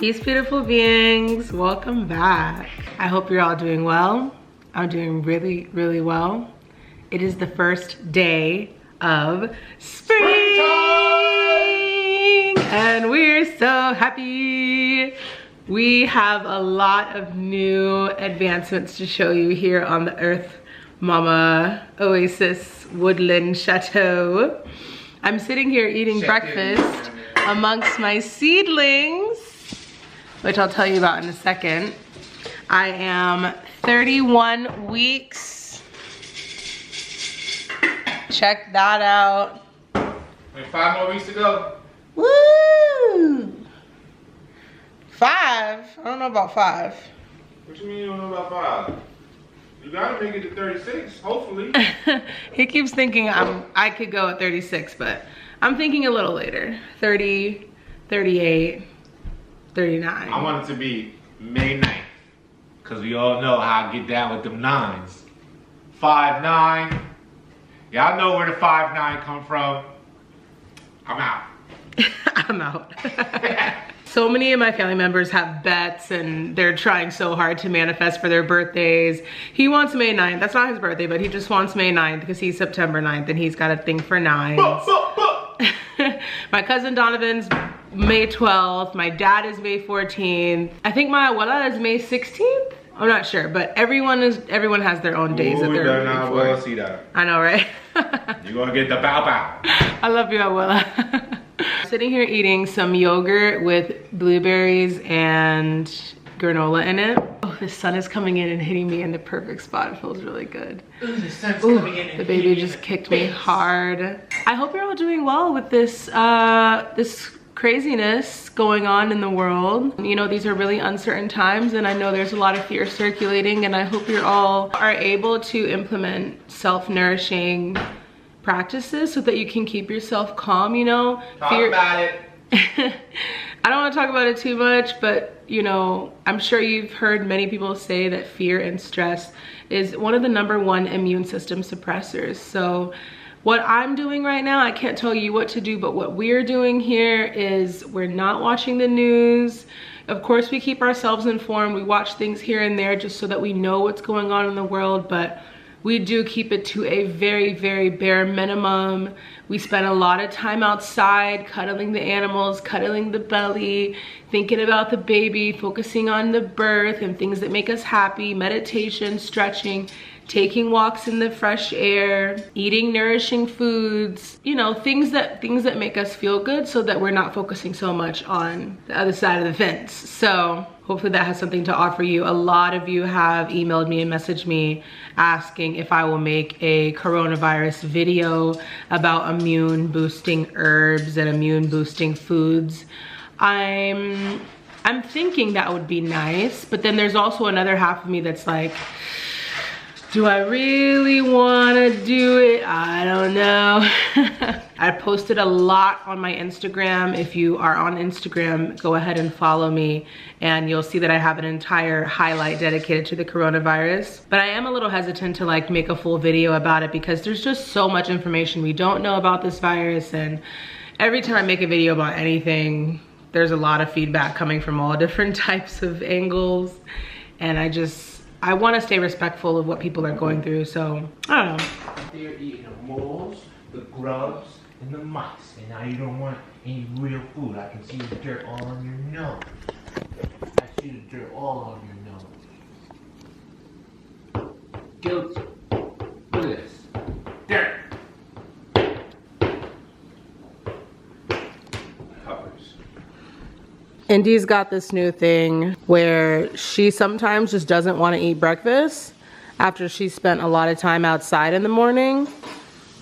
Peace, beautiful beings. Welcome back. I hope you're all doing well. I'm doing really, really well. It is the first day of springtime, and we're so happy. We have a lot of new advancements to show you here on the Earth Mama Oasis Woodland Chateau. I'm sitting here eating breakfast amongst my seedlings, which I'll tell you about in a second. I am 31 weeks. Check that out. Wait, 5 more weeks to go. Woo! 5? I don't know about 5. What you mean you don't know about 5? You gotta make it to 36, hopefully. He keeps thinking I could go at 36, but I'm thinking a little later. 30, 38, 39. I want it to be May 9th, because we all know how I get down with them 9s. 5-9. Y'all know where the 5-9 come from. I'm out. I'm out. So many of my family members have bets and they're trying so hard to manifest for their birthdays. He wants May 9th. That's not his birthday, but he just wants May 9th because he's September 9th and he's got a thing for 9s. My cousin Donovan's May 12th. My dad is May 14th. I think my abuela is May 16th. I'm not sure, but everyone has their own days that they're looking for. See that. I know, right? You're gonna get the bow bow. I love you, abuela. Sitting here eating some yogurt with blueberries and granola in it. Oh, the sun is coming in and hitting me in the perfect spot. It feels really good. Ooh, the sun's coming in and the baby just kicked me hard. I hope you're all doing well with this this craziness going on in the world. You know, these are really uncertain times and I know there's a lot of fear circulating, and I hope you all are able to implement self-nourishing practices so that you can keep yourself calm, you know. Talk about it. I don't want to talk about it too much, but you know, I'm sure you've heard many people say that fear and stress is one of the #1 immune system suppressors. So what I'm doing right now, I can't tell you what to do, but what we're doing here is we're not watching the news. Of course, we keep ourselves informed. We watch things here and there just so that we know what's going on in the world, but we do keep it to a very, very bare minimum. We spend a lot of time outside, cuddling the animals, cuddling the belly, thinking about the baby, focusing on the birth and things that make us happy, meditation, stretching, taking walks in the fresh air, eating nourishing foods, you know, things that make us feel good so that we're not focusing so much on the other side of the fence. So hopefully that has something to offer you. A lot of you have emailed me and messaged me asking if I will make a coronavirus video about immune boosting herbs and immune boosting foods. I'm thinking that would be nice, but then there's also another half of me that's like, do I really want to do it? I don't know. I posted a lot on my Instagram. If you are on Instagram, go ahead and follow me and you'll see that I have an entire highlight dedicated to the coronavirus. But I am a little hesitant to like make a full video about it because there's just so much information we don't know about this virus, and every time I make a video about anything, there's a lot of feedback coming from all different types of angles, and I want to stay respectful of what people are going through, so I don't know. They're eating the moles, the grubs, and the mice, and now you don't want any real food. I can see the dirt all on your nose. I see the dirt all on your nose. Guilty. Look at this. Dirt. Indy's got this new thing where she sometimes just doesn't want to eat breakfast after she spent a lot of time outside in the morning.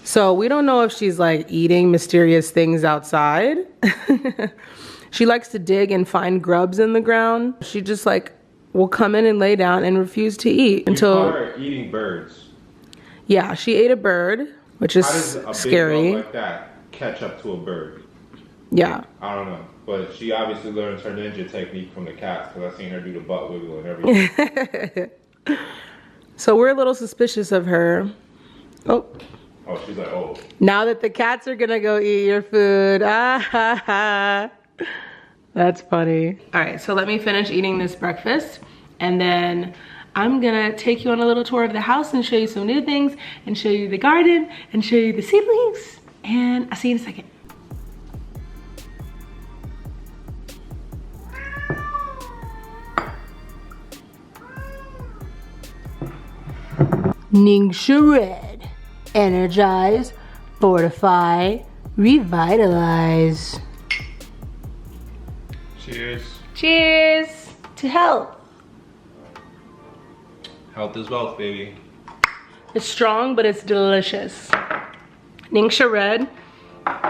So we don't know if she's like eating mysterious things outside. She likes to dig and find grubs in the ground. She just like will come in and lay down and refuse to eat until... You call her eating birds. Yeah, she ate a bird, which is scary. How does a big bug like that catch up to a bird? Yeah. I don't know. But she obviously learned her ninja technique from the cats, because I've seen her do the butt wiggle and everything. So we're a little suspicious of her. Oh. Oh, she's like, oh. Now that the cats are gonna go eat your food. Ah ha ha. That's funny. All right, so let me finish eating this breakfast and then I'm gonna take you on a little tour of the house and show you some new things and show you the garden and show you the seedlings. And I'll see you in a second. Ningxia Red. Energize, fortify, revitalize. Cheers. Cheers to health. Health is wealth, baby. It's strong, but it's delicious. Ningxia Red,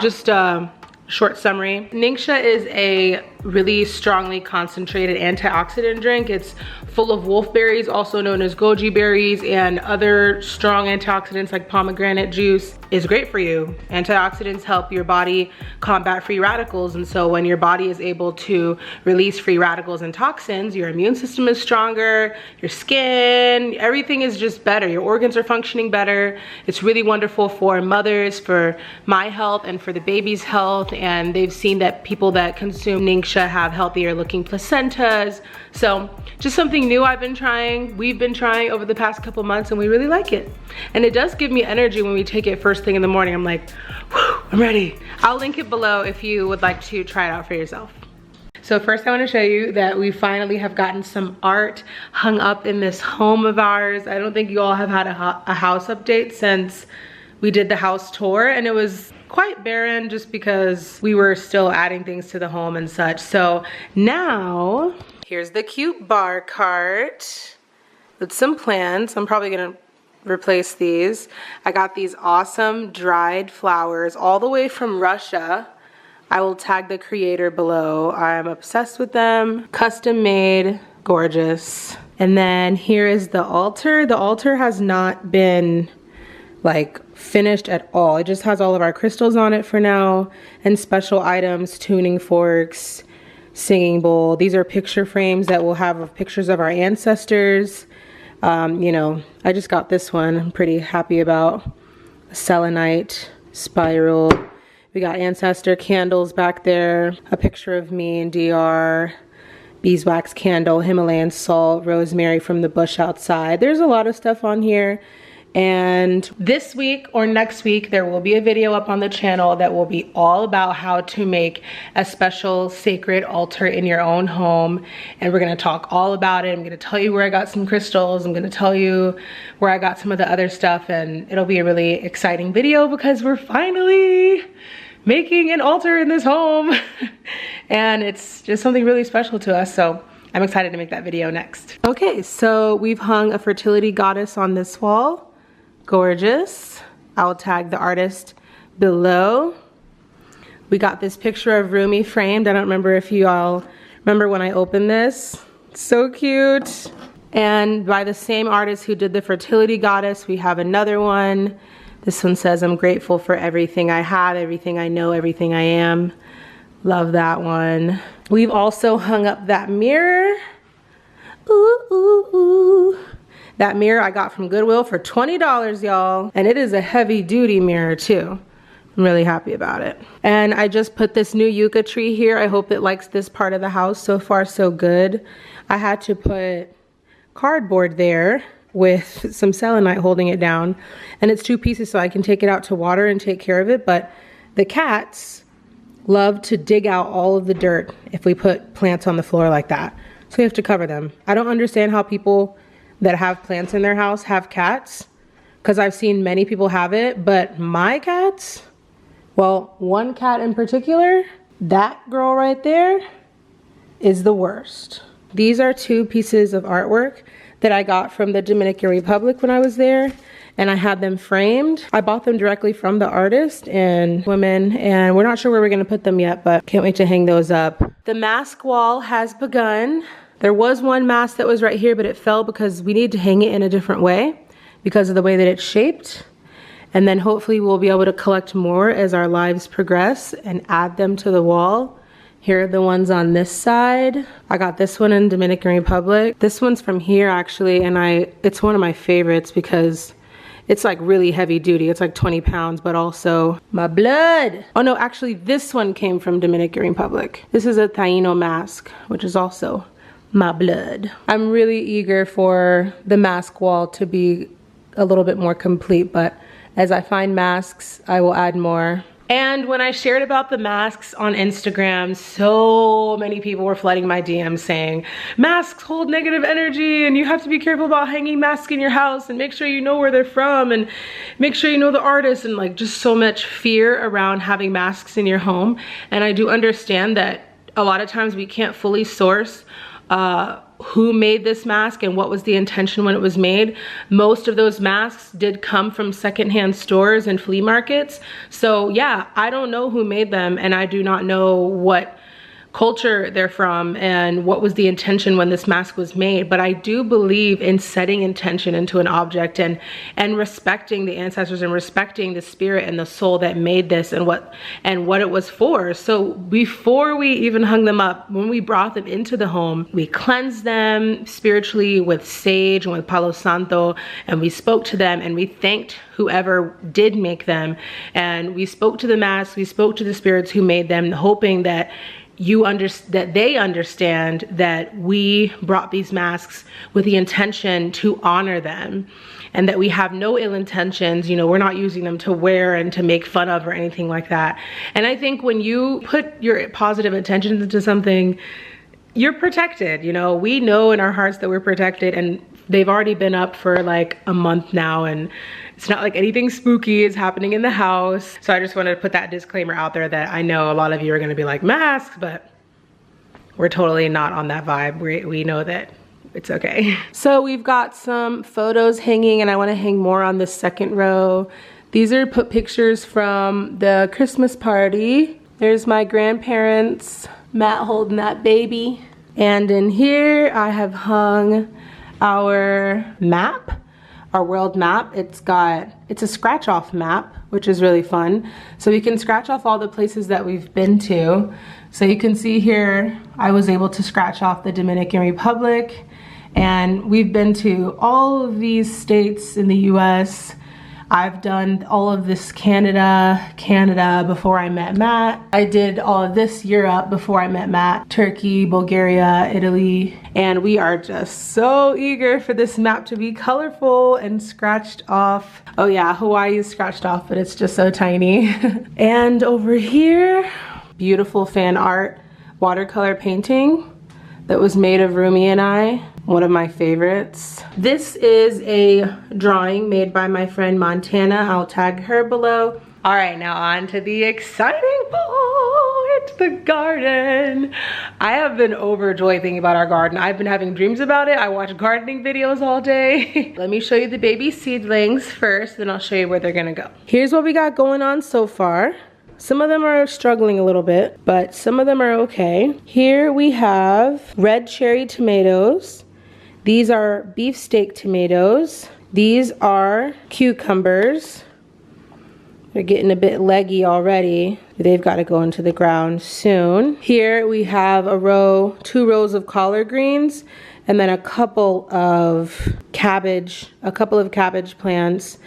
just a short summary. Ningxia is a really strongly concentrated antioxidant drink. It's full of wolfberries, also known as goji berries, and other strong antioxidants like pomegranate juice. Is great for you. Antioxidants help your body combat free radicals, and so when your body is able to release free radicals and toxins, your immune system is stronger, your skin, everything is just better. Your organs are functioning better. It's really wonderful for mothers, for my health, and for the baby's health, and they've seen that people that consume Ningxia have healthier looking placentas. So just something new I've been trying, we've been trying over the past couple months, and we really like it. And it does give me energy when we take it first thing in the morning. I'm like, whew, I'm ready. I'll link it below if you would like to try it out for yourself. So first I want to show you that we finally have gotten some art hung up in this home of ours. I don't think you all have had a house update since we did the house tour, and it was quite barren just because we were still adding things to the home and such. So now, here's the cute bar cart with some plants. I'm probably gonna replace these. I got these awesome dried flowers all the way from Russia. I will tag the creator below. I'm obsessed with them. Custom made, gorgeous. And then here is the altar. The altar has not been like finished at all. It just has all of our crystals on it for now, and special items, tuning forks, singing bowl. These are picture frames that will have pictures of our ancestors. You know, I just got this one I'm pretty happy about. A selenite spiral. We got ancestor candles back there, a picture of me and DR, beeswax candle, Himalayan salt, rosemary from the bush outside. There's a lot of stuff on here. And this week or next week, there will be a video up on the channel that will be all about how to make a special sacred altar in your own home. And we're gonna talk all about it. I'm gonna tell you where I got some crystals. I'm gonna tell you where I got some of the other stuff. And it'll be a really exciting video because we're finally making an altar in this home. And it's just something really special to us. So I'm excited to make that video next. Okay, so we've hung a fertility goddess on this wall. Gorgeous. I'll tag the artist below. We got this picture of Rumi framed. I don't remember if you all remember when I opened this. So cute. And by the same artist who did the fertility goddess, we have another one. This one says, I'm grateful for everything I have, everything I know, everything I am. Love that one. We've also hung up that mirror. Ooh, ooh, ooh. That mirror I got from Goodwill for $20, y'all. And it is a heavy duty mirror too. I'm really happy about it. And I just put this new yucca tree here. I hope it likes this part of the house. So far, so good. I had to put cardboard there with some selenite holding it down. And it's 2 pieces so I can take it out to water and take care of it. But the cats love to dig out all of the dirt if we put plants on the floor like that. So we have to cover them. I don't understand how people that have plants in their house have cats, because I've seen many people have it, but my cats, well, one cat in particular, that girl right there is the worst. These are 2 pieces of artwork that I got from the Dominican Republic when I was there, and I had them framed. I bought them directly from the artist and women, and we're not sure where we're gonna put them yet, but can't wait to hang those up. The mask wall has begun. There was one mask that was right here, but it fell because we need to hang it in a different way because of the way that it's shaped. And then hopefully we'll be able to collect more as our lives progress and add them to the wall. Here are the ones on this side. I got this one in Dominican Republic. This one's from here actually, and it's one of my favorites because It's like really heavy duty. It's like 20 pounds, but also my blood. Oh no, actually this one came from Dominican Republic. This is a Taino mask, which is also my blood. I'm really eager for the mask wall to be a little bit more complete, but as I find masks, I will add more. And when I shared about the masks on Instagram, so many people were flooding my DMs saying, masks hold negative energy and you have to be careful about hanging masks in your house and make sure you know where they're from and make sure you know the artist, and like just so much fear around having masks in your home. And I do understand that a lot of times we can't fully source who made this mask and what was the intention when it was made. Most of those masks did come from secondhand stores and flea markets. So yeah, I don't know who made them, and I do not know what culture they're from and what was the intention when this mask was made. But I do believe in setting intention into an object and respecting the ancestors and respecting the spirit and the soul that made this and what it was for. So before we even hung them up, when we brought them into the home, we cleansed them spiritually with sage and with Palo Santo, and we spoke to them and we thanked whoever did make them, and we spoke to the masks, we spoke to the spirits who made them, hoping that they understand that we brought these masks with the intention to honor them, and that we have no ill intentions. You know, we're not using them to wear and to make fun of or anything like that. And I think when you put your positive intentions into something, you're protected. You know, we know in our hearts that we're protected, and they've already been up for like a month now, and it's not like anything spooky is happening in the house. So I just wanted to put that disclaimer out there that I know a lot of you are gonna be like, masks, but we're totally not on that vibe. We know that it's okay. So we've got some photos hanging, and I wanna hang more on the second row. These are pictures from the Christmas party. There's my grandparents, Matt holding that baby. And in here I have hung our map, our world map. It's a scratch off map, which is really fun. So we can scratch off all the places that we've been to. So you can see here, I was able to scratch off the Dominican Republic, and we've been to all of these states in the US. I've done all of this Canada before I met Matt. I did all of this Europe before I met Matt. Turkey, Bulgaria, Italy. And we are just so eager for this map to be colorful and scratched off. Oh yeah, Hawaii is scratched off, but it's just so tiny. And over here, beautiful fan art watercolor painting that was made of Rumi and I. One of my favorites. This is a drawing made by my friend Montana. I'll tag her below. All right, now on to the exciting part, the garden. I have been overjoyed thinking about our garden. I've been having dreams about it. I watch gardening videos all day. Let me show you the baby seedlings first, then I'll show you where they're gonna go. Here's what we got going on so far. Some of them are struggling a little bit, but some of them are okay. Here we have red cherry tomatoes. These are beefsteak tomatoes. These are cucumbers. They're getting a bit leggy already. They've got to go into the ground soon. Here we have two rows of collard greens, and then a couple of cabbage plants.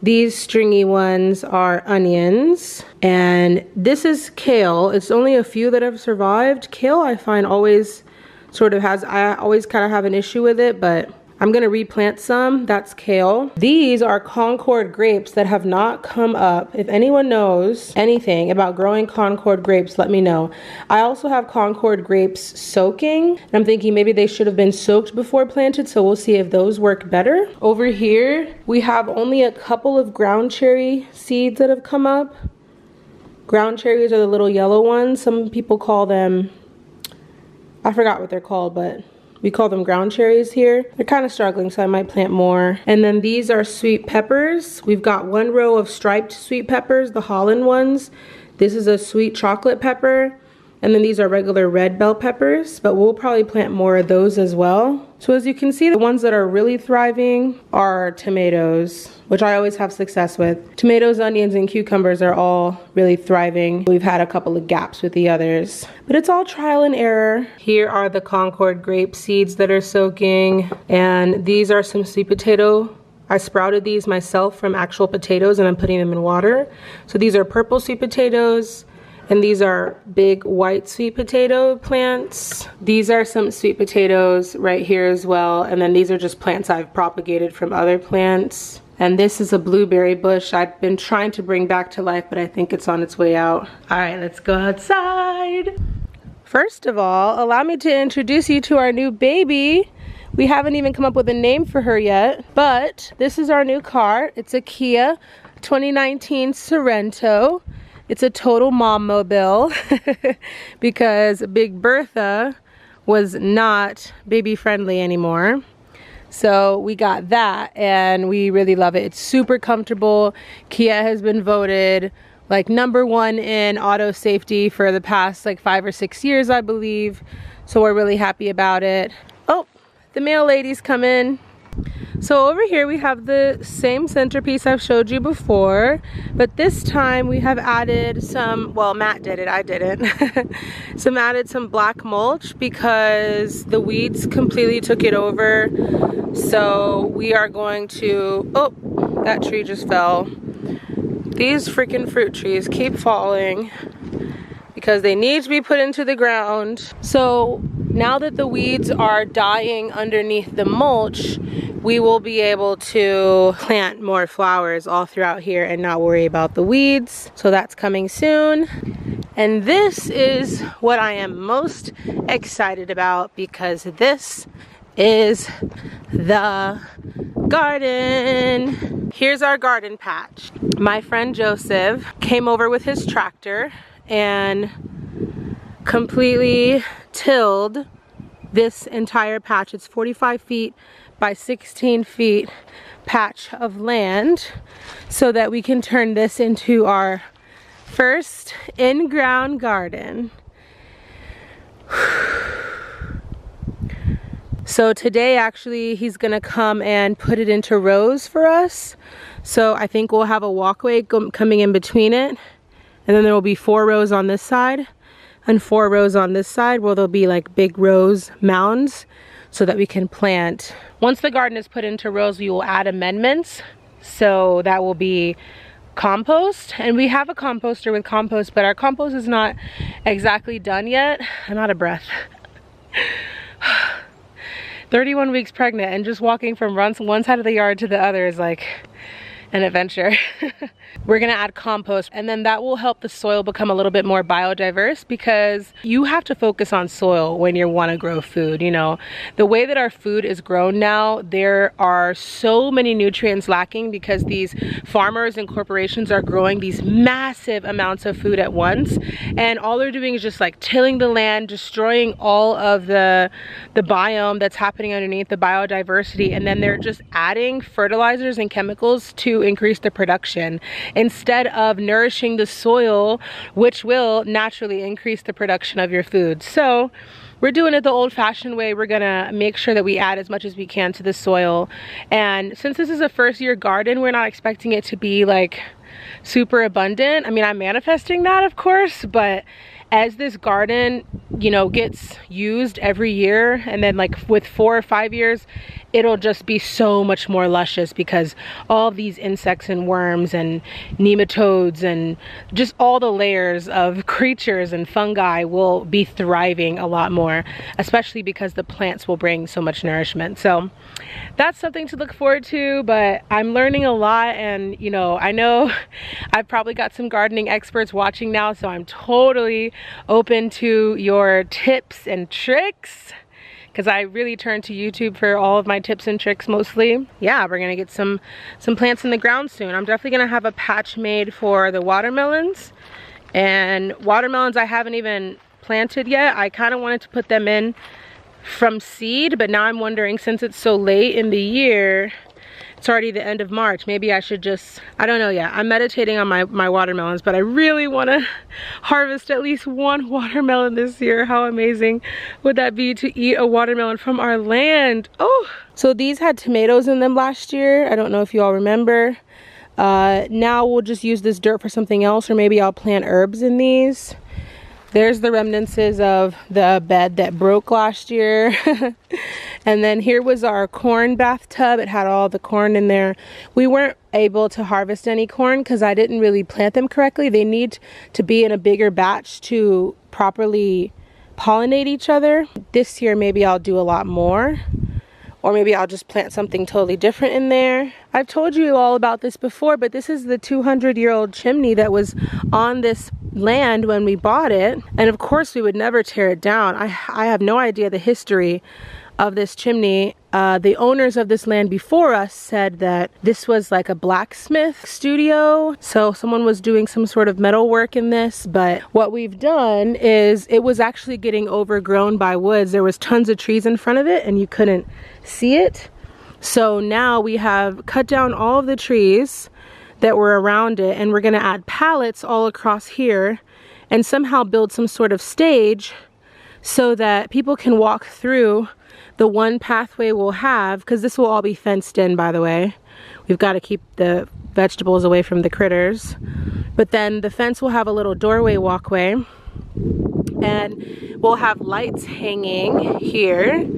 These stringy ones are onions, and this is kale. It's only a few that have survived. Kale I find always I always kind of have an issue with it, but I'm gonna replant some. That's kale. These are Concord grapes that have not come up. If anyone knows anything about growing Concord grapes, let me know. I also have Concord grapes soaking, and I'm thinking maybe they should have been soaked before planted, so we'll see if those work better. Over here, we have only a couple of ground cherry seeds that have come up. Ground cherries are the little yellow ones. Some people call them, I forgot what they're called, but we call them ground cherries here. They're kind of struggling, so I might plant more. And then these are sweet peppers. We've got one row of striped sweet peppers, the Holland ones. This is a sweet chocolate pepper. And then these are regular red bell peppers, but we'll probably plant more of those as well. So as you can see, the ones that are really thriving are tomatoes, which I always have success with. Tomatoes, onions, and cucumbers are all really thriving. We've had a couple of gaps with the others, but it's all trial and error. Here are the Concord grape seeds that are soaking, and these are some sweet potato I sprouted these myself from actual potatoes and I'm putting them in water. So these are purple sweet potatoes and these are big white sweet potato plants. These are some sweet potatoes right here as well. And then these are just plants I've propagated from other plants. And this is a blueberry bush I've been trying to bring back to life, but I think it's on its way out. All right, let's go outside. First of all, allow me to introduce you to our new baby. We haven't even come up with a name for her yet, but this is our new car. It's a Kia 2019 Sorento. It's a total mom mobile because Big Bertha was not baby friendly anymore. So we got that and we really love it. It's super comfortable. Kia has been voted like #1 in auto safety for the past like 5 or 6 years, I believe. So we're really happy about it. Oh, the mail ladies come in. So over here we have the same centerpiece I've showed you before, but this time we have added some, well, Matt did it, I didn't. Added some black mulch because the weeds completely took it over. So we are going to, oh, that tree just fell. These freaking fruit trees keep falling because they need to be put into the ground. So now that the weeds are dying underneath the mulch, we will be able to plant more flowers all throughout here and not worry about the weeds. So that's coming soon. And this is what I am most excited about because this is the garden. Here's our garden patch. My friend Joseph came over with his tractor and completely tilled this entire patch. It's 45 feet by 16 feet patch of land so that we can turn this into our first in-ground garden. So today actually he's gonna come and put it into rows for us. So I think we'll have a walkway coming in between it, and then there will be 4 rows on this side and 4 rows on this side where there'll be like big rows, mounds, so that we can plant. Once the garden is put into rows, we will add amendments. So that will be compost, and we have a composter with compost, but our compost is not exactly done yet. I'm out of breath. 31 weeks pregnant and just walking from one side of the yard to the other is like an adventure. We're gonna add compost, and then that will help the soil become a little bit more biodiverse because you have to focus on soil when you want to grow food. You know, the way that our food is grown now, there are so many nutrients lacking because these farmers and corporations are growing these massive amounts of food at once, and all they're doing is just like tilling the land, destroying all of the biome that's happening underneath, the biodiversity, and then they're just adding fertilizers and chemicals to increase the production instead of nourishing the soil, which will naturally increase the production of your food. So we're doing it the old-fashioned way. We're gonna make sure that we add as much as we can to the soil. And since this is a first-year garden, we're not expecting it to be like super abundant. I mean, I'm manifesting that, of course, but as this garden, you know, gets used every year, and then like with 4 or 5 years, it'll just be so much more luscious because all of these insects and worms and nematodes and just all the layers of creatures and fungi will be thriving a lot more, especially because the plants will bring so much nourishment. So that's something to look forward to, but I'm learning a lot, and you know, I know I've probably got some gardening experts watching now, so I'm totally open to your tips and tricks, because I really turn to YouTube for all of my tips and tricks mostly. Yeah, we're gonna get some plants in the ground soon. I'm definitely gonna have a patch made for the watermelons, and watermelons I haven't even planted yet. I kind of wanted to put them in from seed, but now I'm wondering, since it's so late in the year, it's already the end of March, maybe I should just, I don't know yet. I'm meditating on my watermelons, but I really want to harvest at least 1 watermelon this year. How amazing would that be to eat a watermelon from our land? Oh, so these had tomatoes in them last year. I don't know if you all remember. Now we'll just use this dirt for something else, or maybe I'll plant herbs in these. There's the remnants of the bed that broke last year. And then here was our corn bathtub. It had all the corn in there. We weren't able to harvest any corn because I didn't really plant them correctly. They need to be in a bigger batch to properly pollinate each other. This year maybe I'll do a lot more. Or maybe I'll just plant something totally different in there. I've told you all about this before, but this is the 200-year-old chimney that was on this land when we bought it. And of course we would never tear it down. I have no idea the history of this chimney. The owners of this land before us said that this was like a blacksmith studio. So someone was doing some sort of metal work in this, but what we've done is it was actually getting overgrown by woods. There was tons of trees in front of it and you couldn't see it. So now we have cut down all of the trees that were around it and we're gonna add pallets all across here and somehow build some sort of stage so that people can walk through the one pathway we'll have, because this will all be fenced in, by the way. We've got to keep the vegetables away from the critters. But then the fence will have a little doorway walkway and we'll have lights hanging here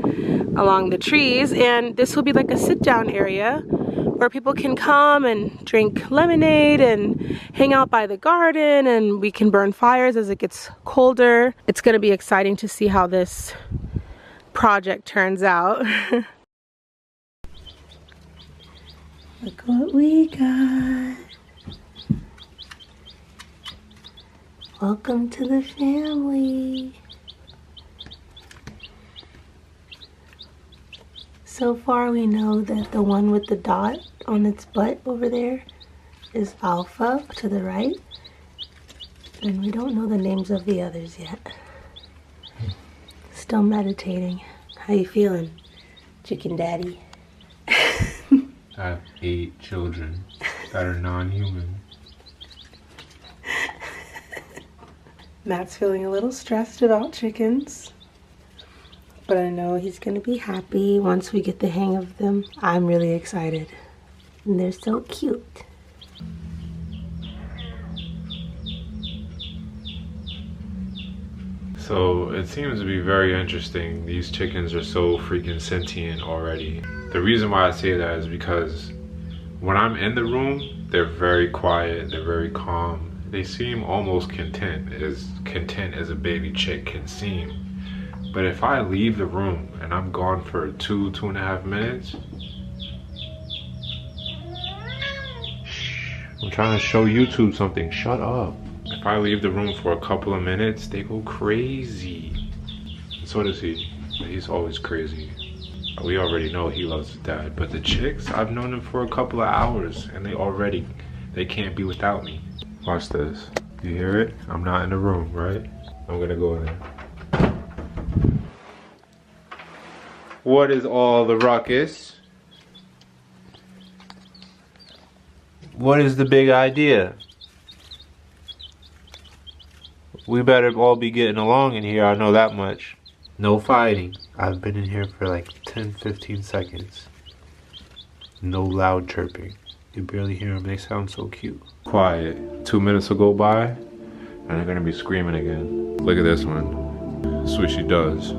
along the trees, and this will be like a sit-down area where people can come and drink lemonade and hang out by the garden, and we can burn fires as it gets colder. It's going to be exciting to see how this project turns out. Look what we got. Welcome to the family. So far we know that the one with the dot on its butt over there is Alpha to the right, and we don't know the names of the others yet. Still meditating. How you feeling, chicken daddy? I have 8 children that are non-human. Matt's feeling a little stressed about chickens, but I know he's gonna be happy once we get the hang of them. I'm really excited, and they're so cute. So it seems to be very interesting. These chickens are so freaking sentient already. The reason why I say that is because when I'm in the room, they're very quiet, they're very calm. They seem almost content as a baby chick can seem. But if I leave the room and I'm gone for 2.5 minutes, I'm trying to show YouTube something, shut up. If I leave the room for a couple of minutes, they go crazy. And so does he. He's always crazy. We already know he loves his dad. But the chicks, I've known them for a couple of hours and they can't be without me. Watch this. You hear it? I'm not in the room, right? I'm gonna go in there. What is all the ruckus? What is the big idea? We better all be getting along in here, I know that much. No fighting. I've been in here for like 10-15 seconds. No loud chirping. You barely hear them, they sound so cute. Quiet. 2 minutes will go by, and they're gonna be screaming again. Look at this one. That's what she does.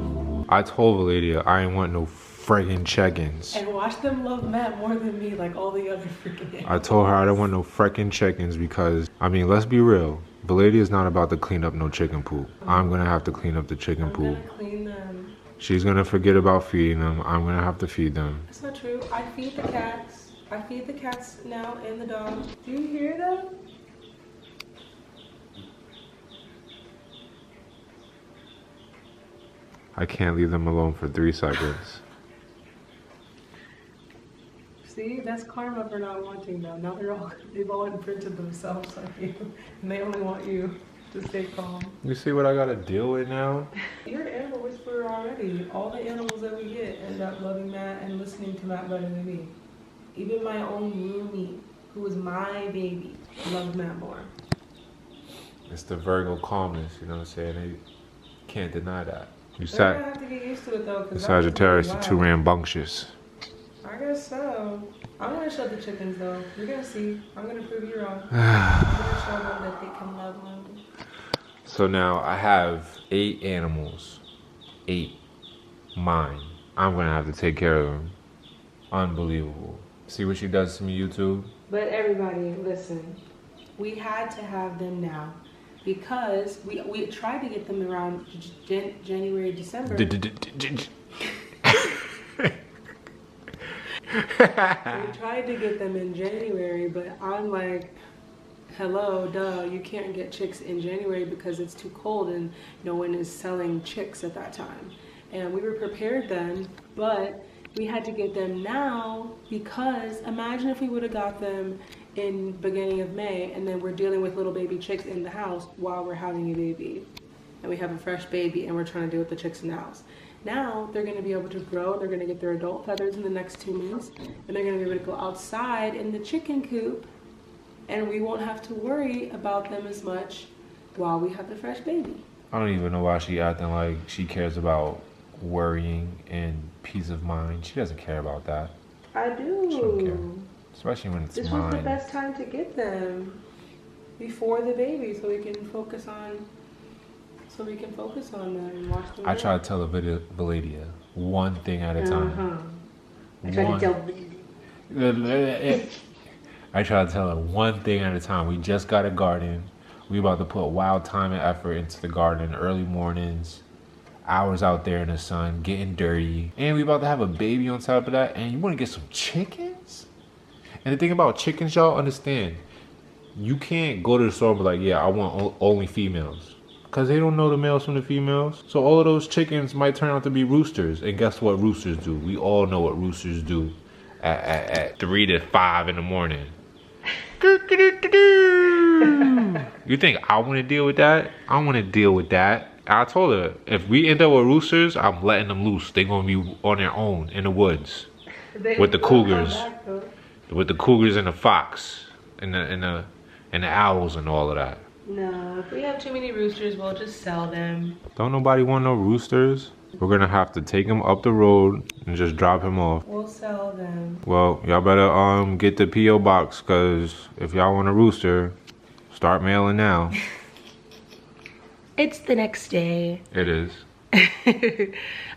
I told Valadia I ain't want no friggin' chickens. And watch them love Matt more than me, like all the other freaking animals. I told her I don't want no frickin' chickens because, I mean, let's be real. Valadia is not about to clean up no chicken poop. I'm gonna have to clean up the chicken poop. I'm gonna clean them. She's gonna forget about feeding them. I'm gonna have to feed them. That's not true. I feed the cats. I feed the cats now and the dog. Do you hear them? I can't leave them alone for 3 seconds. See, that's karma for not wanting them. Now they've all imprinted themselves on you, and they only want you to stay calm. You see what I gotta deal with now? You're an animal whisperer already. All the animals that we get end up loving Matt and listening to Matt better than me. Even my own roomie, who is my baby, loves Matt more. It's the Virgo calmness, you know what I'm saying? They can't deny that. You're gonna have to get used to it though, The because Sagittarius are too rambunctious. I guess so. I'm gonna show the chickens though. You're gonna see. I'm gonna prove you wrong. I'm gonna show them that they can love them. So now I have 8 animals. 8. Mine. I'm gonna have to take care of them. Unbelievable. See what she does to me, YouTube? But everybody, listen. We had to have them now because we tried to get them around January, December. We tried to get them in January, but I'm like, hello, duh, you can't get chicks in January because it's too cold and no one is selling chicks at that time. And we were prepared then, but we had to get them now because imagine if we would have got them in beginning of May and then we're dealing with little baby chicks in the house while we're having a baby. And we have a fresh baby and we're trying to deal with the chicks in the house. Now they're gonna be able to grow, they're gonna get their adult feathers in the next 2 months, and they're gonna be able to go outside in the chicken coop, and we won't have to worry about them as much while we have the fresh baby. I don't even know why she acting like she cares about worrying and peace of mind. She doesn't care about that. I do. She don't care. Especially when it's this mine. was the best time to get them before the baby so we can focus on them and watch them. I try to tell Valadia one thing at a time. I try to tell I try to tell her one thing at a time. We just got a garden. We about to put wild time and effort into the garden. Early mornings, hours out there in the sun, getting dirty. And we about to have a baby on top of that. And you want to get some chickens? And the thing about chickens, y'all understand. You can't go to the store and be like, yeah, I want only females. Because they don't know the males from the females. So all of those chickens might turn out to be roosters. And guess what roosters do? We all know what roosters do at 3 to 5 in the morning. You think I want to deal with that? I want to deal with that. I told her, if we end up with roosters, I'm letting them loose. They're going to be on their own in the woods. With the cougars. With the cougars and the fox. And the owls and all of that. No, if we have too many roosters, we'll just sell them. Don't nobody want no roosters? We're gonna have to take him up the road and just drop him off. We'll sell them. Well, y'all better get the P.O. box, cause if y'all want a rooster, start mailing now. It's the next day. It is.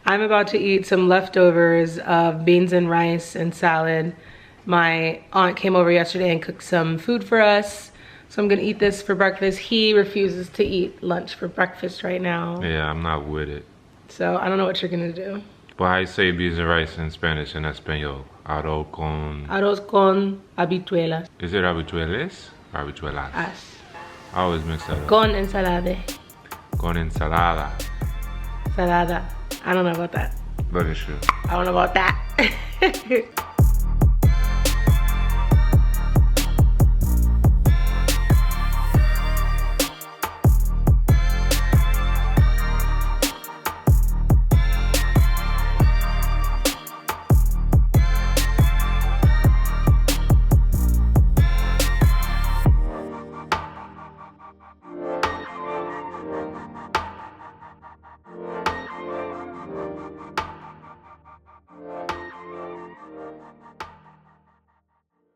I'm about to eat some leftovers of beans and rice and salad. My aunt came over yesterday and cooked some food for us. So I'm gonna eat this for breakfast. He refuses to eat lunch for breakfast right now. Yeah, I'm not with it. So I don't know what you're gonna do. Well, how you say beans and rice in Spanish and Espanol? Arroz con habichuelas. Is it habichuelas or habichuelas? As. I always mix that up. Con ensalada. Con ensalada. Salada. I don't know about that. But it's true. I don't know about that.